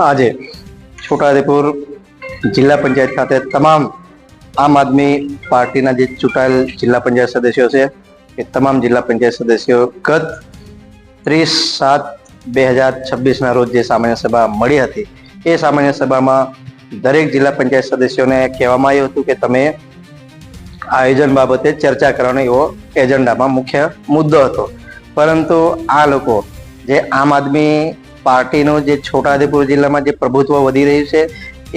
આજે છોટાઉદેપુર જિલ્લા પંચાયત ખાતે તમામ આમ આદમી પાર્ટીના જે ચૂંટાયેલ જિલ્લા પંચાયત સદસ્યો છે એ તમામ જિલ્લા પંચાયત સદસ્યો ગત 30/7/2026 રોજ જે સામાન્ય સભા મળી હતી એ સામાન્ય સભામાં દરેક જિલ્લા પંચાયત સદસ્યોને કહેવામાં આવ્યું હતું કે તમે આયોજન બાબતે ચર્ચા કરવાનો એવો એજન્ડામાં મુખ્ય મુદ્દો હતો. પરંતુ આ લોકો જે આમ આદમી પાર્ટીનું જે છોટાઉદેપુર જિલ્લામાં જે પ્રભુત્વ વધી રહ્યું છે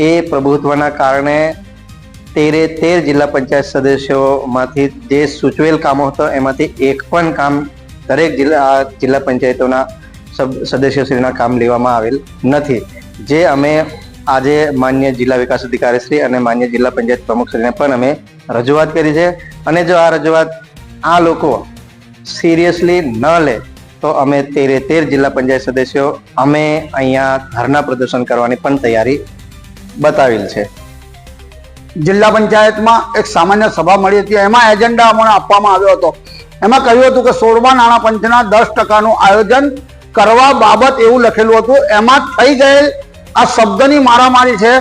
એ પ્રભુત્વના કારણે 13 જિલ્લા પંચાયત સદસ્યોમાંથી જે સૂચવેલ કામો હતો એમાંથી એક પણ કામ દરેક જિલ્લા પંચાયતોના સદસ્યશ્રીના કામ લેવામાં આવેલ નથી. જે અમે આજે માન્ય જિલ્લા વિકાસ અધિકારી શ્રી અને માન્ય જિલ્લા પંચાયત પ્રમુખશ્રીને પણ અમે રજૂઆત કરી છે અને જો આ રજૂઆત આ લોકો સિરિયસલી ન લે તો અમે 13 જિલ્લા પંચાયત સદસ્યો અમે અહીંયા ધરના પ્રદર્શન કરવાની પણ તૈયારી બતાવેલ છે. જિલ્લા પંચાયતમાં એક સામાન્ય સભા મળી હતી. એમાં એજન્ડા અમને આપવામાં આવ્યો હતો. એમાં કહ્યું હતું કે 16મા નાણાં પંચના 10%નું આયોજન કરવા બાબત એવું લખેલું હતું. એમાં થઈ ગયેલ આ શબ્દની મારામારી છે.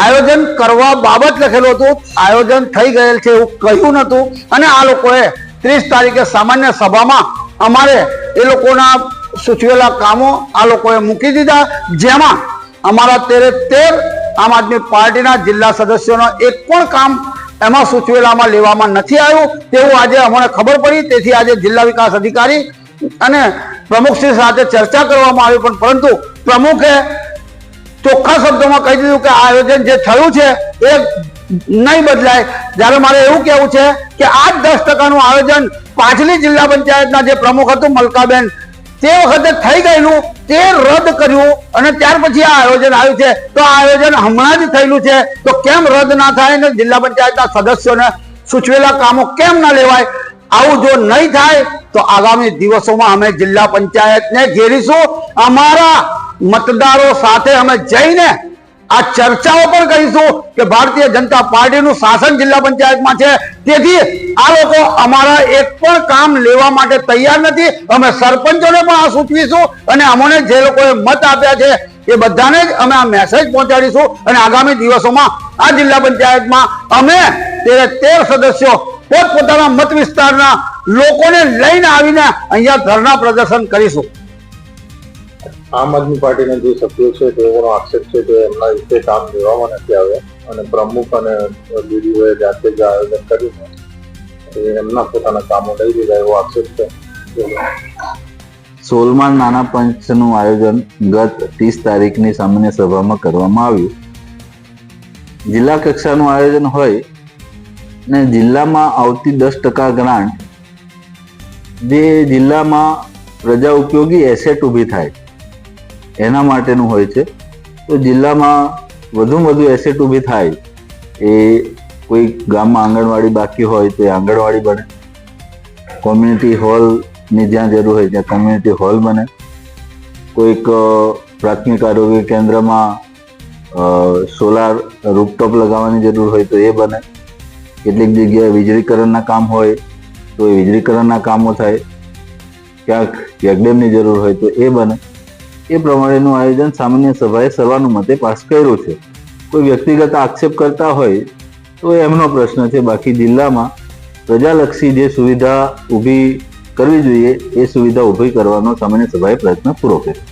આયોજન કરવા બાબત લખેલું હતું, આયોજન થઈ ગયેલ છે એવું કહ્યું નતું. અને આ લોકોએ 30 તારીખે સામાન્ય સભામાં અમારે એ લોકોના સૂચવેલા કામો આ લોકોએ મૂકી દીધા, જેમાં અમારા 13 આમ આદમી પાર્ટીના જિલ્લા સદસ્યોનો એક પણ કામ એમાં સૂચવેલામાં લેવામાં નથી આવ્યું તેવું આજે અમને ખબર પડી. તેથી આજે જિલ્લા વિકાસ અધિકારી અને પ્રમુખશ્રી સાથે ચર્ચા કરવામાં આવી, પણ પરંતુ પ્રમુખે ચોખ્ખા શબ્દોમાં કહી દીધું કે આયોજન જે થયું છે એ નહીં બદલાય. જ્યારે મારે એવું કહેવું છે કે આ 10%નું આયોજન પાછલી જિલ્લા પંચાયતના જે પ્રમુખ હતું મલકાબેન, તે વખતે થઈ ગયેલું તે રદ કર્યું અને ત્યાર પછી આ આયોજન આવ્યું છે. તો આ આયોજન હમણાં જ થયેલું છે તો કેમ રદ ના થાય ને જિલ્લા પંચાયતના સદસ્યોને સૂચવેલા કામો કેમ ના લેવાય? આવું જો નહીં થાય તો આગામી દિવસોમાં અમે જિલ્લા પંચાયતને ઘેરીશું. અમારા મતદારો સાથે અમે જઈને આ ચર્ચાઓ પણ કરીશું કે ભારતીય જનતા પાર્ટીનું શાસન જિલ્લા પંચાયતમાં છે, તેથી આ લોકો અમારા એક પણ કામ લેવા માટે તૈયાર નથી. અમે સરપંચોને પણ આ સૂચવીશું અને અમને જે લોકોએ મત આપ્યા છે એ બધાને જ અમે આ મેસેજ પહોંચાડીશું અને આગામી દિવસોમાં આ જિલ્લા પંચાયતમાં અમે 13 સદસ્યો પોતપોતાના મત વિસ્તારના લોકોને લઈને આવીને અહીંયા ધરના પ્રદર્શન કરીશું. આમ આદમી પાર્ટીના જે સભ્યો છે તેઓનો આક્ષેપ છે કે એમના વિશે કામ લેવામાં નથી આવ્યા અને પ્રમુખ અને બીડીઓએ જાતે જ આયોજન કર્યું છે એમના પોતાના કામો લઈ લીધા એવો આક્ષેપ છે. 16મા નાણાં પંચનું આયોજન ગત 30 તારીખની સામાન્ય સભામાં કરવામાં આવ્યું. જિલ્લા કક્ષાનું આયોજન હોય ને જિલ્લામાં આવતી 10% ગ્રાન્ટ જે જિલ્લામાં પ્રજા ઉપયોગી એસેટ ઊભી થાય એના માટેનું હોય છે. તો જિલ્લામાં વધુમાં વધુ એસેટ ઊભી થાય, એ કોઈ ગામમાં આંગણવાડી બાકી હોય તો એ આંગણવાડી બને, કોમ્યુનિટી હોલની જ્યાં જરૂર હોય ત્યાં કોમ્યુનિટી હોલ બને, કોઈક પ્રાથમિક આરોગ્ય કેન્દ્રમાં સોલાર રૂફટોપ લગાવવાની જરૂર હોય તો એ બને, કેટલીક જગ્યાએ વીજળીકરણના કામ હોય તો એ વીજળીકરણના કામો થાય, ક્યાંક ચેકડેમની જરૂર હોય તો એ બને. એ પ્રમાણેનું આયોજન સામાન્ય સભાએ સર્વાનુમતે પાસ કર્યું છે. કોઈ વ્યક્તિગત આક્ષેપ કરતા હોય તો એમનો પ્રશ્ન છે. બાકી જિલ્લામાં પ્રજાલક્ષી જે સુવિધા ઊભી કરવી જોઈએ એ સુવિધા ઊભી કરવાનો સામાન્ય સભાએ પ્રયત્ન પૂરો કર્યો.